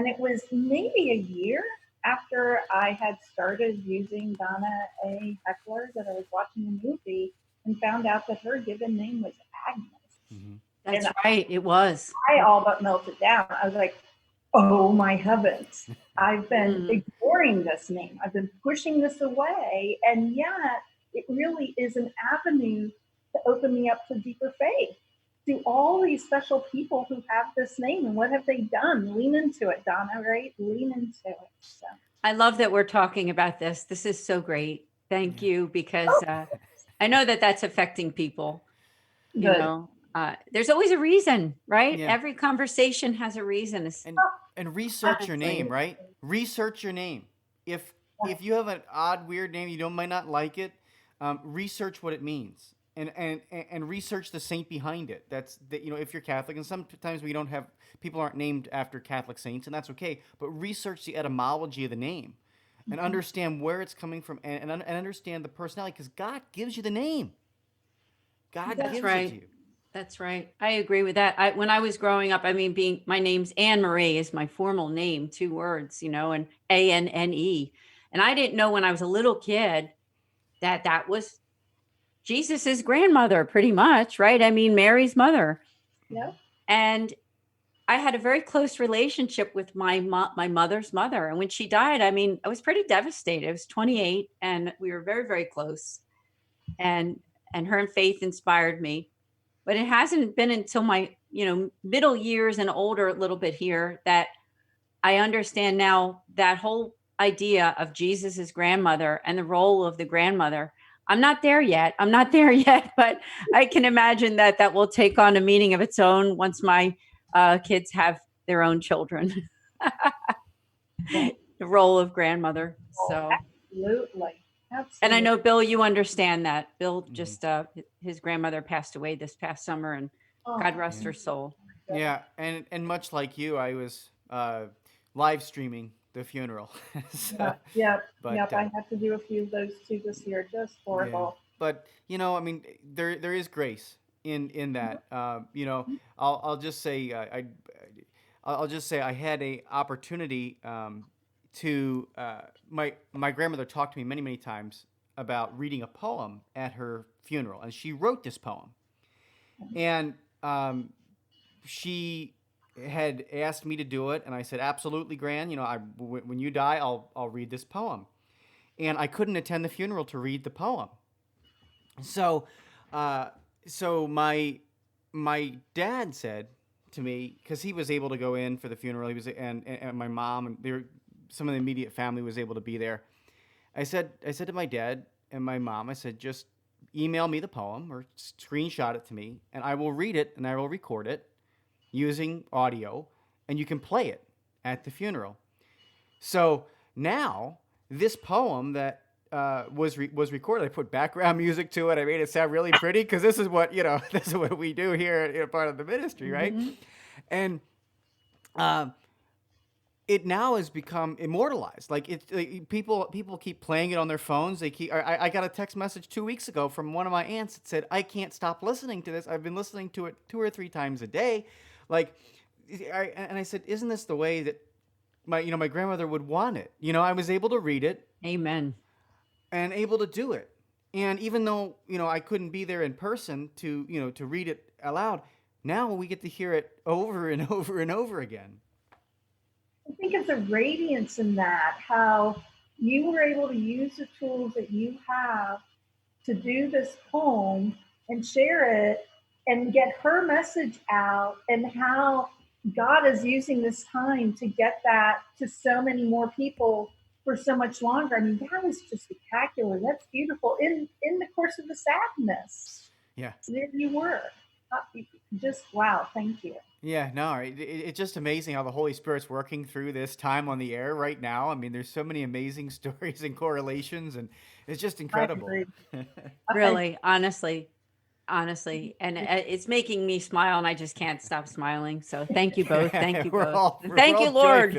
it was maybe a year after I had started using Donna A. Heckler that I was watching a movie and found out that her given name was Agnes. Mm-hmm. That's right. It was. I all but melted down. I was like, oh my heavens, I've been ignoring this name. I've been pushing this away. And yet it really is an avenue to open me up to deeper faith, to all these special people who have this name. And what have they done? Lean into it, Donna, right? Lean into it. So. I love that we're talking about this. This is so great. Thank you, because I know that that's affecting people. Good. There's always a reason, right? Yeah. Every conversation has a reason. And research your name, right? Research your name. If you have an odd, weird name, you might not like it. Research what it means, and research the saint behind it. If you're Catholic, and sometimes people aren't named after Catholic saints, and that's okay. But research the etymology of the name, and understand where it's coming from, and understand the personality, because God gives you the name. God gives it to you. That's right. I agree with that. When I was growing up, I mean, my name's Anne Marie is my formal name, 2 words, and Anne. And I didn't know when I was a little kid that was Jesus's grandmother, pretty much, right? I mean, Mary's mother. Yeah. And I had a very close relationship with my mother's mother. And when she died, I mean, I was pretty devastated. I was 28 and we were very, very close. And her faith inspired me. But it hasn't been until my, middle years and older a little bit here that I understand now that whole idea of Jesus's grandmother and the role of the grandmother. I'm not there yet, but I can imagine that will take on a meaning of its own once my kids have their own children. The role of grandmother. So Absolutely. And I know, Bill, you understand that. Bill just, his grandmother passed away this past summer, and God rest her soul. Yeah, and much like you, I was live streaming the funeral. Yep. I had to do a few of those too this year, just horrible. Yeah. But I mean, there is grace in that. I'll just say I had a opportunity to my grandmother talked to me many times about reading a poem at her funeral, and she wrote this poem, and she had asked me to do it, and I said, absolutely, Gran. When you die, I'll read this poem, and I couldn't attend the funeral to read the poem. So my dad said to me, because he was able to go in for the funeral, and my mom and some of the immediate family was able to be there. I said to my dad and my mom, I said, just email me the poem or screenshot it to me, and I will read it and I will record it using audio, and you can play it at the funeral. So now this poem that was recorded, I put background music to it. I made it sound really pretty because this is what this is what we do here at part of the ministry, right? And it now has become immortalized. Like people keep playing it on their phones. I got a text message 2 weeks ago from one of my aunts that said, "I can't stop listening to this. I've been listening to it 2 or 3 times a day." Like, and I said, "Isn't this the way that my grandmother would want it?" I was able to read it. Amen. And able to do it. And even though, I couldn't be there in person to read it aloud, now we get to hear it over and over and over again. I think of the radiance in that, how you were able to use the tools that you have to do this poem and share it and get her message out, and how God is using this time to get that to so many more people for so much longer. I mean, that was just spectacular. That's beautiful. In the course of the sadness, Yeah, there you were. Just wow. Thank you. Yeah, no, it's just amazing how the Holy Spirit's working through this time on the air right now. I mean, there's so many amazing stories and correlations, and it's just incredible. Really, honestly. And it's making me smile, and I just can't stop smiling. So thank you both. Thank you both. Thank you, Lord.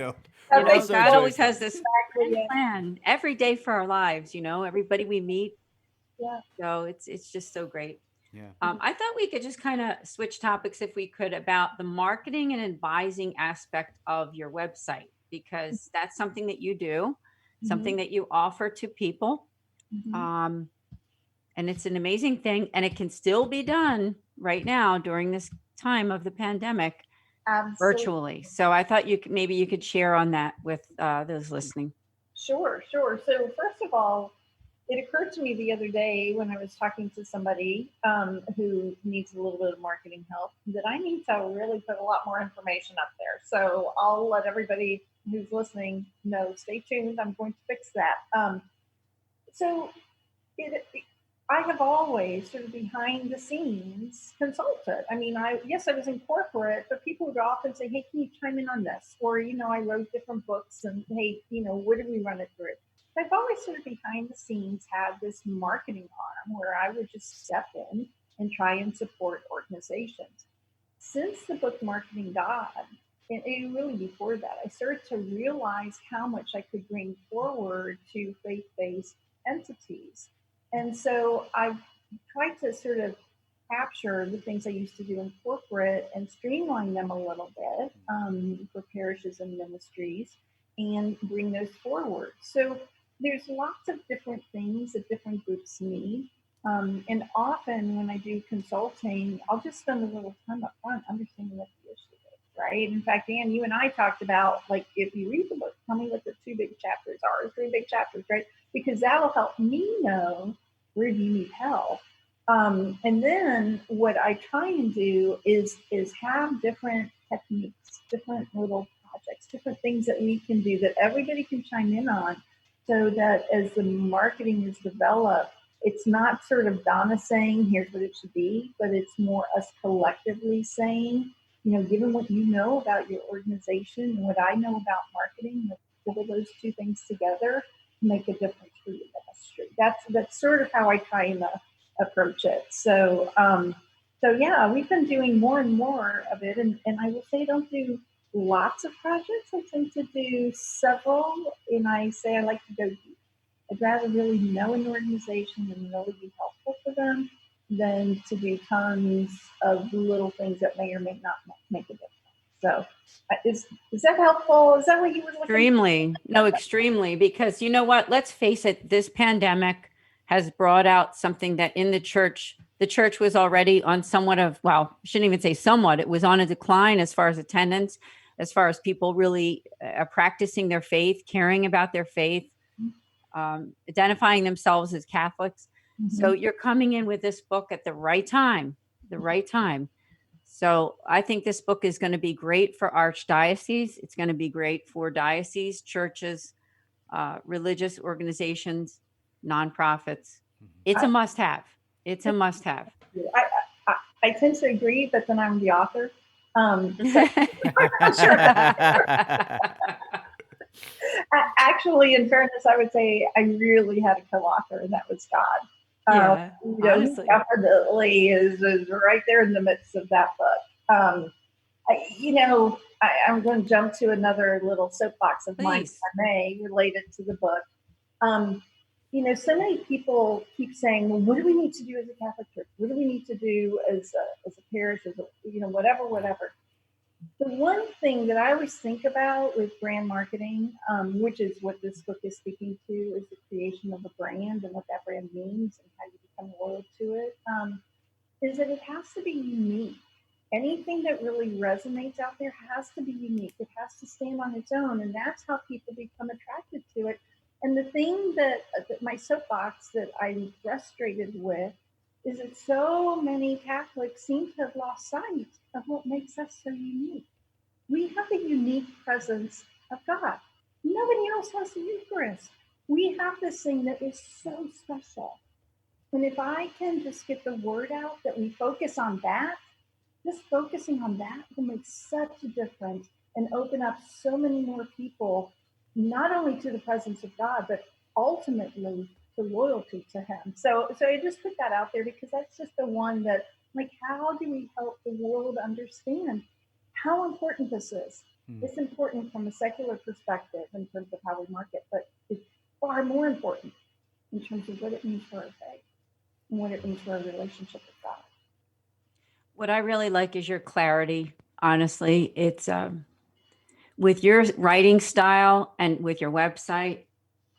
God always has this plan every day for our lives. Everybody we meet. Yeah. So it's just so great. Yeah. I thought we could just kind of switch topics, if we could, about the marketing and advising aspect of your website, because that's something that you do, something that you offer to people. And it's an amazing thing, and it can still be done right now during this time of the pandemic. Absolutely. Virtually. So I thought you could share on that with those listening. Sure. So first of all, it occurred to me the other day when I was talking to somebody who needs a little bit of marketing help, that I need to really put a lot more information up there. So I'll let everybody who's listening know, stay tuned. I'm going to fix that. I have always sort of behind the scenes consulted. I mean, I was in corporate, but people would often say, "Hey, can you chime in on this?" Or, I wrote different books, and hey, where do we run it through? I've always sort of behind the scenes had this marketing arm where I would just step in and try and support organizations. Since the book Marketing God, and really before that, I started to realize how much I could bring forward to faith-based entities. And so I've tried to sort of capture the things I used to do in corporate and streamline them a little bit for parishes and ministries and bring those forward. So there's lots of different things that different groups need. And often when I do consulting, I'll just spend a little time up front understanding what the issue is, right? In fact, Ann, you and I talked about, like, if you read the book, tell me what the 2 big chapters are, or 3 big chapters, right? Because that'll help me know where do you need help. And then what I try and do is have different techniques, different little projects, different things that we can do that everybody can chime in on, so that as the marketing is developed, it's not sort of Donna saying, here's what it should be, but it's more us collectively saying, given what you know about your organization and what I know about marketing, let's pull those 2 things together to make a difference for your ministry. That's sort of how I try and approach it. So yeah, we've been doing more and more of it, and I will say I don't do lots of projects. I tend to do several, and I say I like to go deep. I'd rather really know an organization and really be helpful for them than to do tons of little things that may or may not make a difference. So is that helpful? Is that what you were looking Extremely. No, extremely. Because you know what? Let's face it, this pandemic has brought out something that in the church was already on somewhat of, well, I shouldn't even say somewhat, it was on a decline as far as attendance, as far as people really practicing their faith, caring about their faith, identifying themselves as Catholics. So you're coming in with this book at the right time. So I think this book is going to be great for archdiocese. It's going to be great for diocese, churches, religious organizations, nonprofits. It's a must-have. It's a must-have. I tend to agree, but then I'm the author. So I'm not sure. Actually, in fairness, I would say I really had a co-author, and that was God. Yeah, He definitely is right there in the midst of that book. I'm going to jump to another little soapbox of mine, if I may, related to the book. So many people keep saying, well, what do we need to do as a Catholic Church? What do we need to do as a parish, whatever. The one thing that I always think about with brand marketing, which is what this book is speaking to, is the creation of a brand and what that brand means and how you become loyal to it, is that it has to be unique. Anything that really resonates out there has to be unique. It has to stand on its own, and that's how people become attracted to it. And the thing that my soapbox that I'm frustrated with is that so many Catholics seem to have lost sight of what makes us so unique. We have the unique presence of God. Nobody else has the Eucharist. We have this thing that is so special. And if I can just get the word out that we focus on that, just focusing on that will make such a difference and open up so many more people, not only to the presence of God, but ultimately to loyalty to Him. So I just put that out there because that's just the one that, like, how do we help the world understand how important this is? It's important from a secular perspective in terms of how we market, but it's far more important in terms of what it means for our faith and what it means for our relationship with God. What I really like is your clarity. Honestly, it's with your writing style and with your website,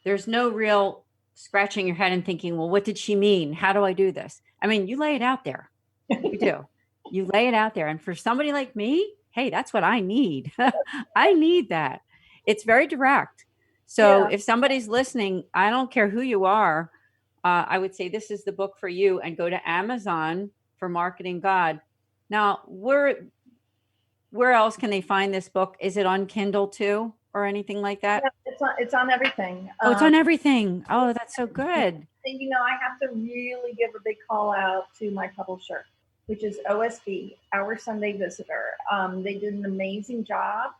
there's no real scratching your head and thinking, well, what did she mean? How do I do this? I mean, you lay it out there. You do. You lay it out there. And for somebody like me, hey, that's what I need. I need that. It's very direct. So if somebody's listening, I don't care who you are, I would say this is the book for you, and go to Amazon for Marketing God. Now, where else can they find this book? Is it on Kindle too or anything like that? Yeah, it's on everything. Oh, it's on everything. Oh, that's so good. And I have to really give a big call out to my publisher, which is OSB, Our Sunday Visitor. They did an amazing job.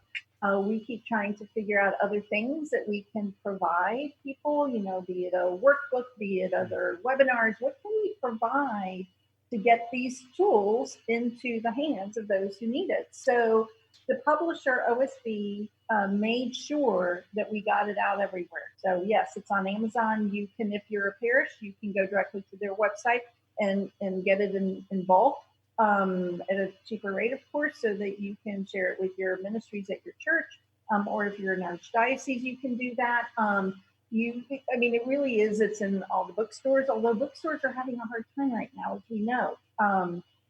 We keep trying to figure out other things that we can provide people, be it a workbook, be it other webinars. What can we provide to get these tools into the hands of those who need it? So the publisher, OSB, made sure that we got it out everywhere. So yes, it's on Amazon. You can, if you're a parish, you can go directly to their website and get it in bulk at a cheaper rate, of course, so that you can share it with your ministries at your church. Or if you're an archdiocese, you can do that. It really is. It's in all the bookstores, although bookstores are having a hard time right now, as we know.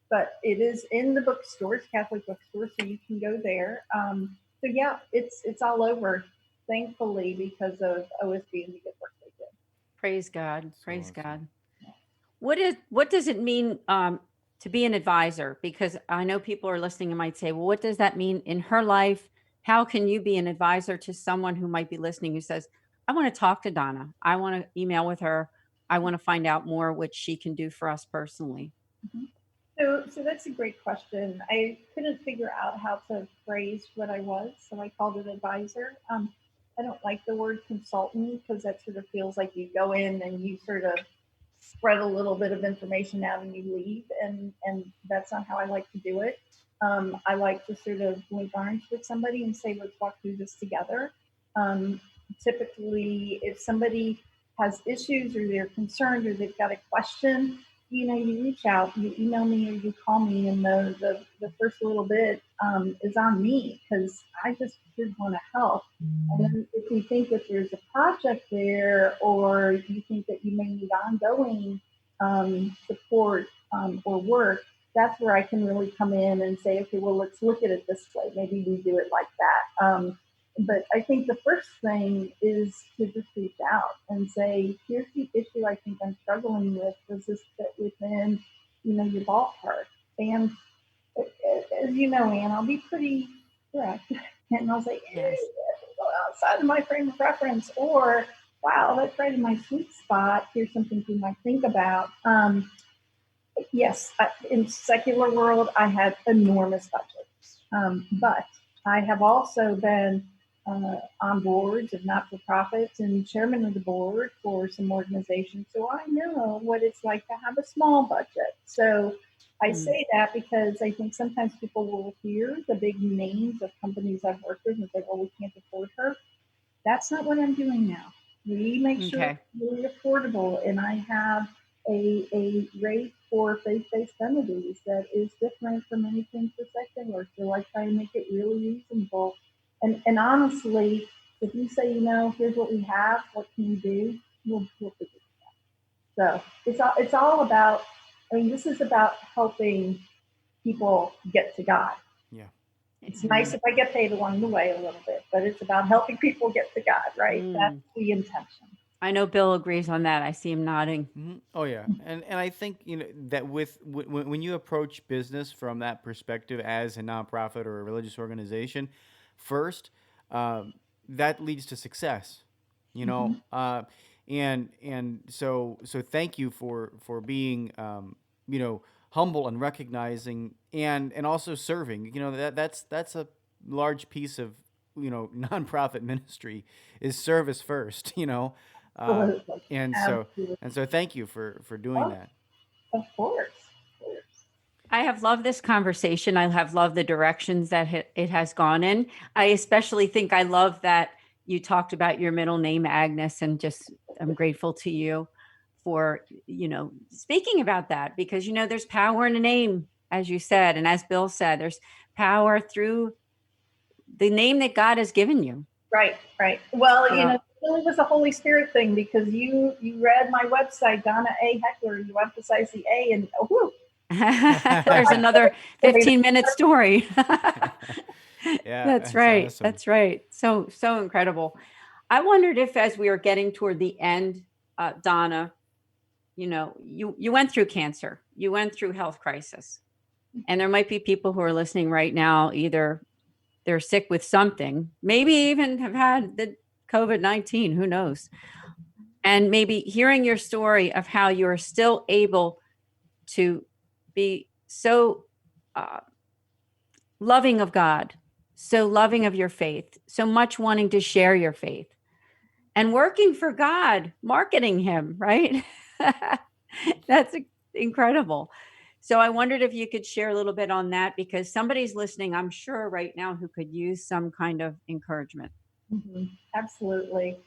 But it is in the bookstores, Catholic bookstores, so you can go there. So yeah, it's all over, thankfully, because of OSB and the good work they did. Praise God. Praise God. What does it mean to be an advisor? Because I know people are listening and might say, well, what does that mean in her life? How can you be an advisor to someone who might be listening who says, I want to talk to Donna. I want to email with her. I want to find out more what she can do for us personally. Mm-hmm. So that's a great question. I couldn't figure out how to phrase what I was, so I called it advisor. I don't like the word consultant because that sort of feels like you go in and you sort of spread a little bit of information out and you leave, and that's not how I like to do it. I like to sort of link arms with somebody and say, let's walk through this together. Typically, if somebody has issues or they're concerned or they've got a question, you reach out, you email me or you call me, and the first little bit is on me because I just did want to help. And then if you think that there's a project there, or you think that you may need ongoing support or work, that's where I can really come in and say, okay, well, let's look at it this way. Maybe we do it like that. But I think the first thing is to just reach out and say, here's the issue I think I'm struggling with. Does this fit within, your ballpark? And as you know, Ann, I'll be pretty direct. And I'll say, yes, go outside of my frame of reference, or, wow, that's right in my sweet spot. Here's something you might think about. Yes, in secular world, I had enormous budgets, but I have also been on boards of not-for-profits and chairman of the board for some organizations, so I know what it's like to have a small budget. So I say that because I think sometimes people will hear the big names of companies I've worked with and say, "Oh, we can't afford her." That's not what I'm doing now. We make sure Okay. it's really affordable, and I have a rate for faith-based entities that is different from anything for secular. So I try to make it really reasonable. And honestly, if you say, here's what we have, what can you do? We'll figure it out. So it's all about. I mean, this is about helping people get to God. Yeah. It's nice if I get paid along the way a little bit, but it's about helping people get to God, right? That's the intention. I know Bill agrees on that. I see him nodding. Oh yeah, and I think that when you approach business from that perspective as a nonprofit or a religious organization, first, that leads to success. And so thank you for being humble and recognizing and also serving. That's a large piece of nonprofit ministry is service first. Absolutely. And Absolutely. so thank you for doing that. Of course. I have loved this conversation. I have loved the directions that it has gone in. I especially think I love that you talked about your middle name, Agnes, and just I'm grateful to you for, speaking about that because, there's power in a name, as you said. And as Bill said, there's power through the name that God has given you. Right. Well, So- it really was a Holy Spirit thing because you read my website, Donna A. Heckler. You emphasize the A, and there's another 15-minute story. Yeah, That's right. awesome. That's right. So incredible. I wondered if, as we are getting toward the end, Donna, you went through cancer, you went through health crisis, and there might be people who are listening right now, either they're sick with something, maybe even have had the COVID-19, who knows? And maybe hearing your story of how you're still able to be so loving of God, so loving of your faith, so much wanting to share your faith and working for God, marketing him, right? That's incredible. So I wondered if you could share a little bit on that because somebody's listening, I'm sure right now, who could use some kind of encouragement. Mm-hmm. Absolutely.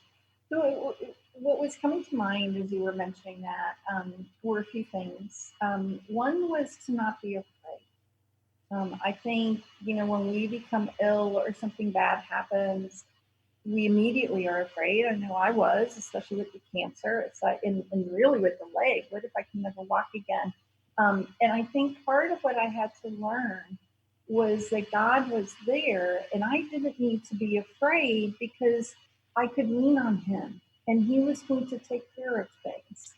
So what was coming to mind as you were mentioning that were a few things. One was to not be afraid. I think, when we become ill or something bad happens, we immediately are afraid. I know I was, especially with the cancer. It's like, and really with the leg, what if I can never walk again? And I think part of what I had to learn was that God was there and I didn't need to be afraid because I could lean on him and he was going to take care of things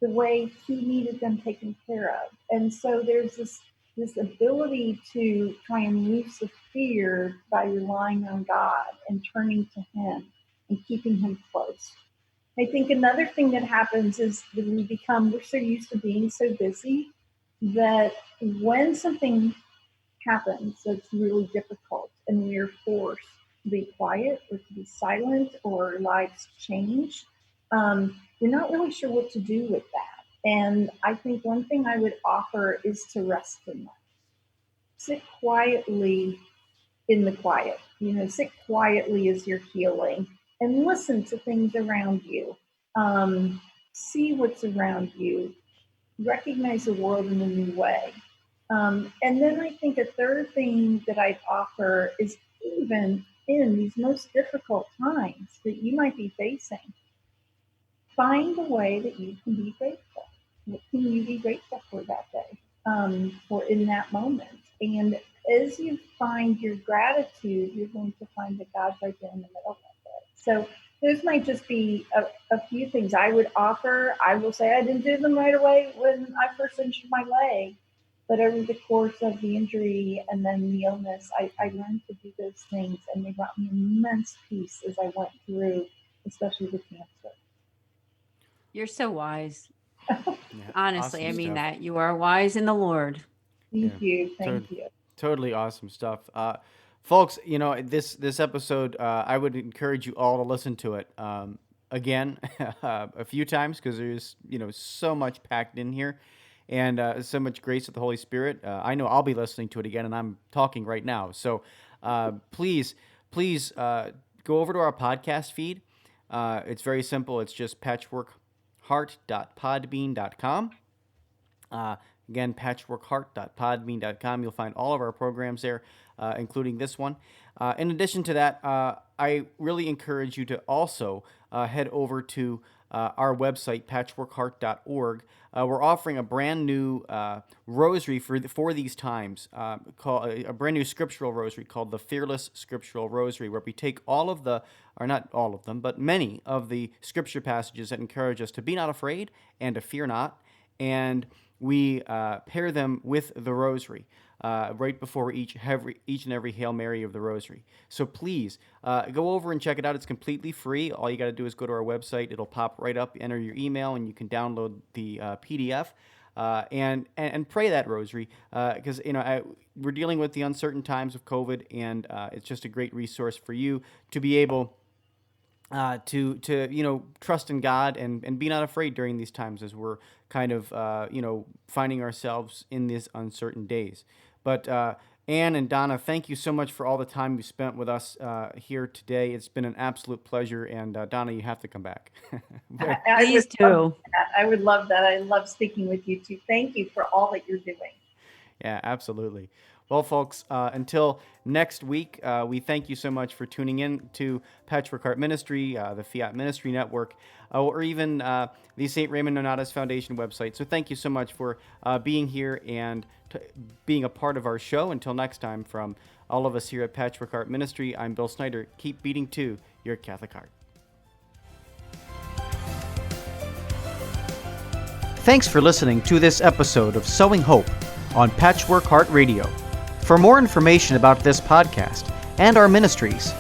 the way he needed them taken care of. And so there's this ability to try and release the fear by relying on God and turning to him and keeping him close. I think another thing that happens is that we're so used to being so busy that when something happens that's really difficult and we're forced to be quiet or to be silent or lives change, we're not really sure what to do with that. And I think one thing I would offer is to rest in that. Sit quietly in the quiet. Sit quietly as you're healing and listen to things around you. See what's around you. Recognize the world in a new way. And then I think a third thing that I'd offer is even in these most difficult times that you might be facing, find a way that you can be grateful. What can you be grateful for that day or in that moment? And as you find your gratitude, you're going to find that God's right there in the middle of it. So those might just be a few things I would offer. I will say I didn't do them right away when I first injured my leg, but over the course of the injury and then the illness, I learned to do those things, and they brought me immense peace as I went through, especially the cancer. You're so wise. Honestly, Awesome I mean stuff. that. You are wise in the Lord. Thank you. Thank Tot- you. Totally awesome stuff. Folks, this episode, I would encourage you all to listen to it again a few times, because there's so much packed in here, and so much grace of the Holy Spirit. I know I'll be listening to it again, and I'm talking right now. So please go over to our podcast feed. It's very simple. It's just patchworkheart.podbean.com. Again, patchworkheart.podbean.com. You'll find all of our programs there, including this one. In addition to that, I really encourage you to also head over to our website, patchworkheart.org. We're offering a brand new rosary for these times, called a brand new scriptural rosary called the Fearless Scriptural Rosary, where we take all of the, or not all of them, but many of the scripture passages that encourage us to be not afraid and to fear not, and we pair them with the rosary right before each and every Hail Mary of the rosary. So please go over and check it out. It's completely free. All you got to do is go to our website. It'll pop right up, enter your email, and you can download the PDF and pray that rosary, because we're dealing with the uncertain times of COVID, and it's just a great resource for you to be able to trust in God and be not afraid during these times, as we're kind of finding ourselves in these uncertain days. But Ann and Donna, thank you so much for all the time you spent with us here today. It's been an absolute pleasure, and Donna, you have to come back. Please do. I would love that. I love speaking with you too. Thank you for all that you're doing. Yeah, absolutely. Well, folks, until next week, we thank you so much for tuning in to Patchwork Heart Ministry, the Fiat Ministry Network, or even the St. Raymond Nonatus Foundation website. So thank you so much for being here and being a part of our show. Until next time, from all of us here at Patchwork Heart Ministry, I'm Bill Snyder. Keep beating to your Catholic heart. Thanks for listening to this episode of Sowing Hope on Patchwork Heart Radio. For more information about this podcast and our ministries,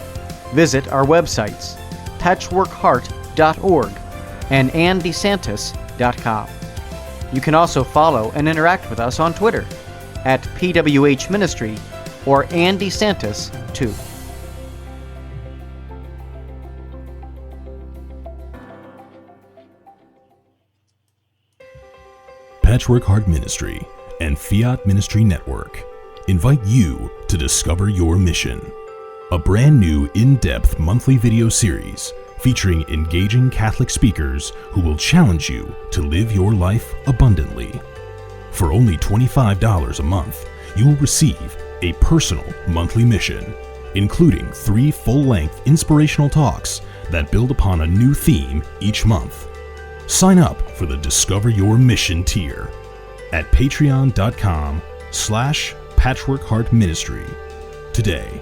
visit our websites, patchworkheart.org and andesantis.com. You can also follow and interact with us on Twitter at PWH Ministry or Andy Santis 2. Patchwork Heart Ministry and Fiat Ministry Network invite you to discover your mission. A brand new in-depth monthly video series featuring engaging Catholic speakers who will challenge you to live your life abundantly. For only $25 a month, you will receive a personal monthly mission, including 3 full-length inspirational talks that build upon a new theme each month. Sign up for the Discover Your Mission tier at patreon.com/patchworkheartministry today.